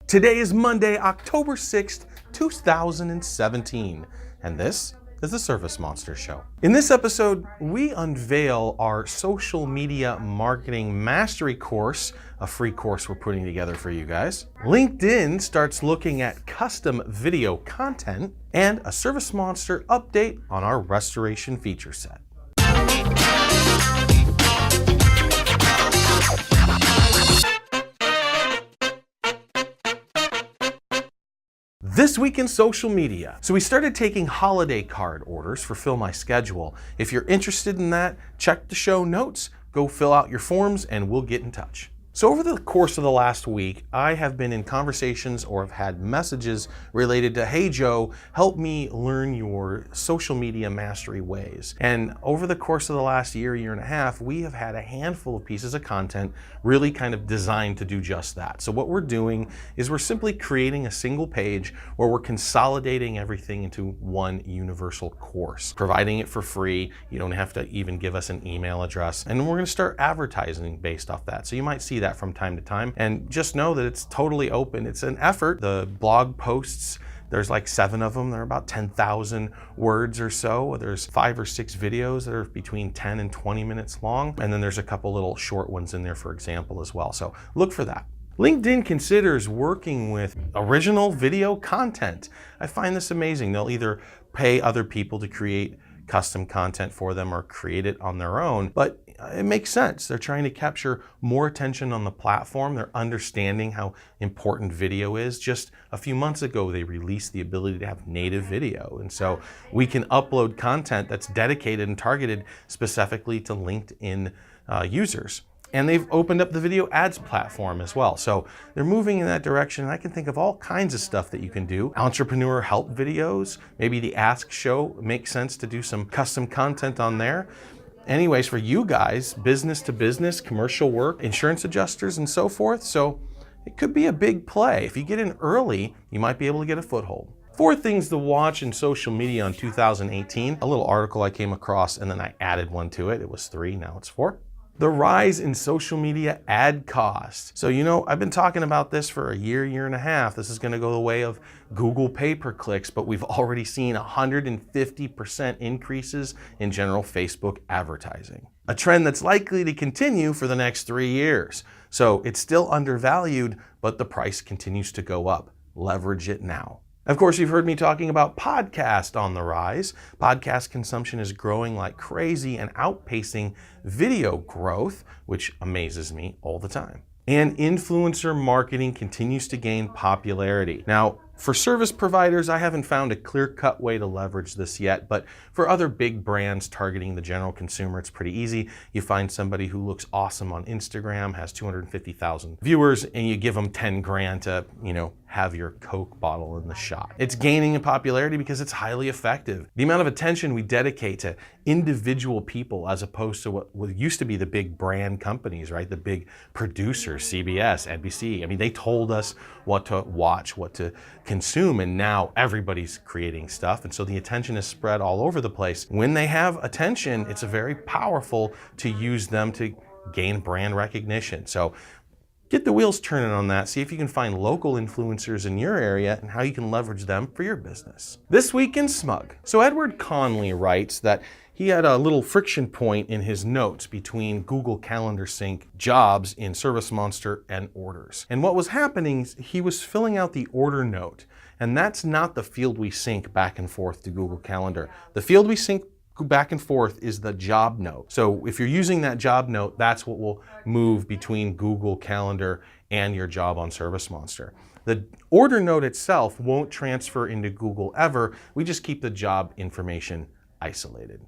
Today is Monday, October 6th, 2017, and this is the ServiceMonster Show. In this episode, we unveil our social media marketing mastery course, a free course we're putting together for you guys. LinkedIn starts looking at custom video content, and a ServiceMonster update on our restoration feature set. This week in social media. So we started taking holiday card orders for Fill My Schedule. If you're interested in that, check the show notes, go fill out your forms, and we'll get in touch. So over the course of the last week, I have been in conversations or have had messages related to, hey Joe, help me learn your social media mastery ways. And over the course of the last year and a half, we have had a handful of pieces of content really kind of designed to do just that. So what we're doing is we're simply creating a single page where we're consolidating everything into one universal course, providing it for free. You don't have to even give us an email address. And we're going to start advertising based off that. So you might see that from time to time, and just know that it's totally open. It's an effort. The blog posts, there's like 7 of them. They're about 10,000 words or so. There's 5 or 6 videos that are between 10 and 20 minutes long. And then there's a couple little short ones in there, for example, as well. So look for that. LinkedIn considers working with original video content. I find this amazing. They'll either pay other people to create custom content for them or create it on their own, but it makes sense. They're trying to capture more attention on the platform. They're understanding how important video is. Just a few months ago, they released the ability to have native video. And so we can upload content that's dedicated and targeted specifically to LinkedIn users. And they've opened up the video ads platform as well. So they're moving in that direction. And I can think of all kinds of stuff that you can do. Entrepreneur help videos, maybe the Ask Show makes sense to do some custom content on there. Anyways, for you guys, business to business, commercial work, insurance adjusters and so forth. So it could be a big play. If you get in early, you might be able to get a foothold. 4 things to watch in social media in 2018. A little article I came across and then I added one to it. It was 3, now it's 4. The rise in social media ad costs. So, I've been talking about this for a year and a half. This is going to go the way of Google pay-per-clicks, but we've already seen 150% increases in general Facebook advertising. A trend that's likely to continue for the next 3 years. So it's still undervalued, but the price continues to go up. Leverage it now. Of course, you've heard me talking about podcast on the rise. Podcast consumption is growing like crazy and outpacing video growth, which amazes me all the time. And influencer marketing continues to gain popularity. Now, for service providers, I haven't found a clear-cut way to leverage this yet, but for other big brands targeting the general consumer, it's pretty easy. You find somebody who looks awesome on Instagram, has 250,000 viewers, and you give them 10 grand to, have your Coke bottle in the shot. It's gaining in popularity because it's highly effective. The amount of attention we dedicate to individual people as opposed to what used to be the big brand companies, right? The big producers, CBS, NBC. They told us what to watch, what to consume, and now everybody's creating stuff. And so the attention is spread all over the place. When they have attention, it's very powerful to use them to gain brand recognition. So get the wheels turning on that. See if you can find local influencers in your area and how you can leverage them for your business. This week in Smug. So Edward Conley writes that he had a little friction point in his notes between Google Calendar Sync jobs in ServiceMonster and orders. And what was happening is he was filling out the order note. And that's not the field we sync back and forth to Google Calendar. The field we sync back and forth is the job note. So if you're using that job note, that's what will move between Google Calendar and your job on ServiceMonster. The order note itself won't transfer into Google ever. We just keep the job information isolated.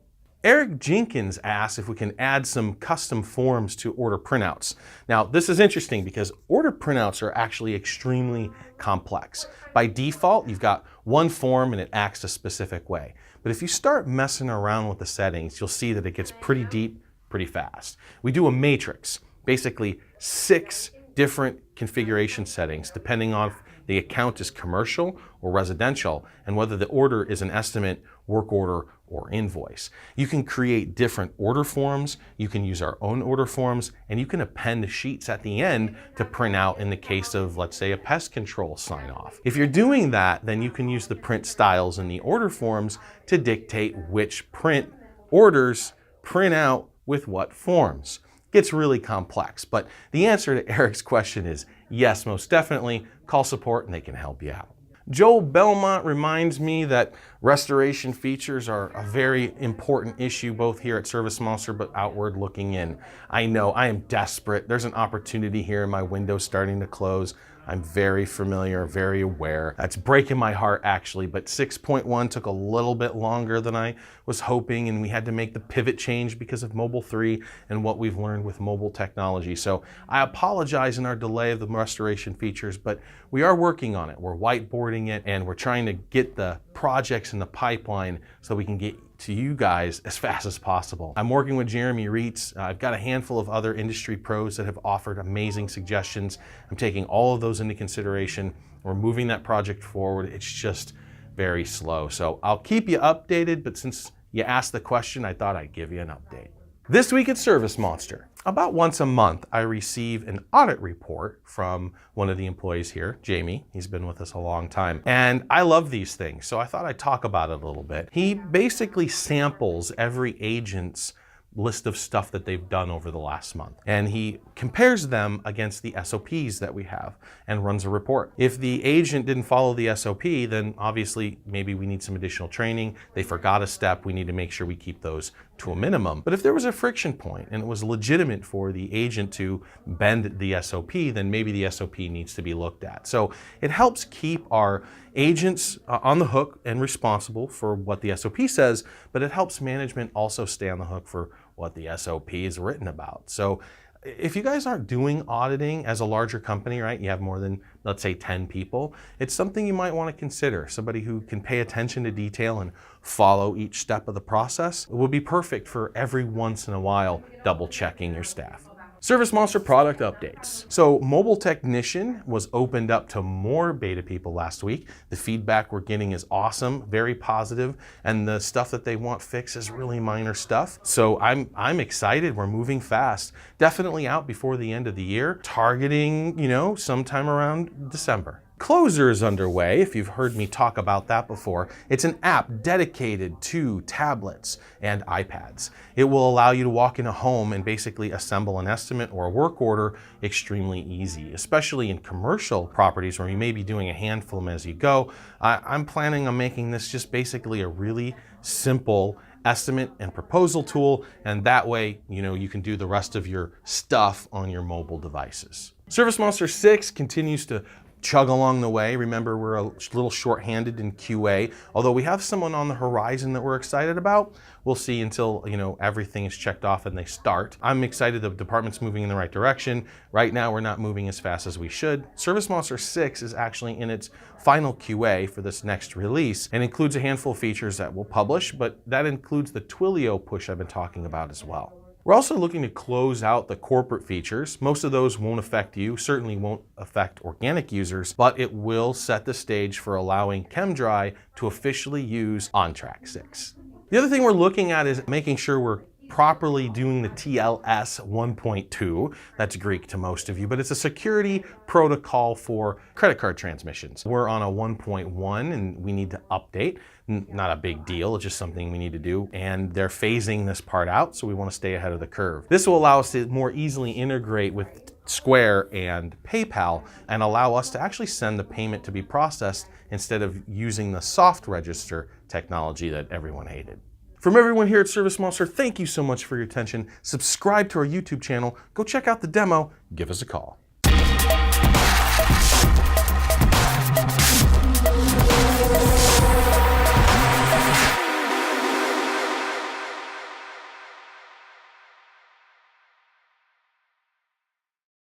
Eric Jenkins asks if we can add some custom forms to order printouts. Now, this is interesting because order printouts are actually extremely complex. By default, you've got one form and it acts a specific way. But if you start messing around with the settings, you'll see that it gets pretty deep, pretty fast. We do a matrix, basically 6 different configuration settings depending on if the account is commercial or residential and whether the order is an estimate, work order, or invoice. You can create different order forms, you can use our own order forms, and you can append sheets at the end to print out in the case of, let's say, a pest control sign off. If you're doing that, then you can use the print styles in the order forms to dictate which print orders print out with what forms. It gets really complex, but the answer to Eric's question is yes, most definitely. Call support and they can help you out. Joel Belmont reminds me that restoration features are a very important issue both here at ServiceMonster but outward looking in. I know I am desperate. There's an opportunity here and my window's starting to close. I'm very familiar, very aware. That's breaking my heart actually, but 6.1 took a little bit longer than I was hoping, and we had to make the pivot change because of Mobile 3 and what we've learned with mobile technology. So I apologize in our delay of the restoration features, but we are working on it. We're whiteboarding it and we're trying to get the projects in the pipeline so we can get to you guys as fast as possible. I'm working with Jeremy Reitz. I've got a handful of other industry pros that have offered amazing suggestions. I'm taking all of those into consideration. We're moving that project forward. It's just very slow. So I'll keep you updated, but since you asked the question, I thought I'd give you an update. This week at ServiceMonster, about once a month, I receive an audit report from one of the employees here, Jamie. He's been with us a long time. And I love these things, so I thought I'd talk about it a little bit. He basically samples every agent's list of stuff that they've done over the last month. And he compares them against the SOPs that we have and runs a report. If the agent didn't follow the SOP, then obviously maybe we need some additional training. They forgot a step. We need to make sure we keep those to a minimum. But if there was a friction point and it was legitimate for the agent to bend the SOP, then maybe the SOP needs to be looked at. So it helps keep our agents on the hook and responsible for what the SOP says, but it helps management also stay on the hook for what the SOP is written about. So if you guys aren't doing auditing as a larger company, right, you have more than, let's say, 10 people, it's something you might want to consider. Somebody who can pay attention to detail and follow each step of the process. It would be perfect for every once in a while double checking your staff. ServiceMonster product updates. So Mobile Technician was opened up to more beta people last week. The feedback we're getting is awesome, very positive, and the stuff that they want fixed is really minor stuff. So I'm excited. We're moving fast. Definitely out before the end of the year, targeting, sometime around December. Closer is underway, if you've heard me talk about that before. It's an app dedicated to tablets and iPads. It will allow you to walk in a home and basically assemble an estimate or a work order extremely easy, especially in commercial properties where you may be doing a handful of them as you go. I'm planning on making this just basically a really simple estimate and proposal tool, and that way, you can do the rest of your stuff on your mobile devices. ServiceMonster 6 continues to chug along the way. Remember, we're a little short-handed in QA. Although we have someone on the horizon that we're excited about, we'll see until everything is checked off and they start. I'm excited the department's moving in the right direction. Right now, we're not moving as fast as we should. ServiceMonster 6 is actually in its final QA for this next release and includes a handful of features that we'll publish, but that includes the Twilio push I've been talking about as well. We're also looking to close out the corporate features. Most of those won't affect you, certainly won't affect organic users, but it will set the stage for allowing ChemDry to officially use OnTrack 6. The other thing we're looking at is making sure we're properly doing the TLS 1.2. That's Greek to most of you, but it's a security protocol for credit card transmissions. We're on a 1.1 and we need to update. Not a big deal, it's just something we need to do. And they're phasing this part out, so we want to stay ahead of the curve. This will allow us to more easily integrate with Square and PayPal and allow us to actually send the payment to be processed instead of using the soft register technology that everyone hated. From everyone here at ServiceMonster, thank you so much for your attention. Subscribe to our YouTube channel, go check out the demo, give us a call.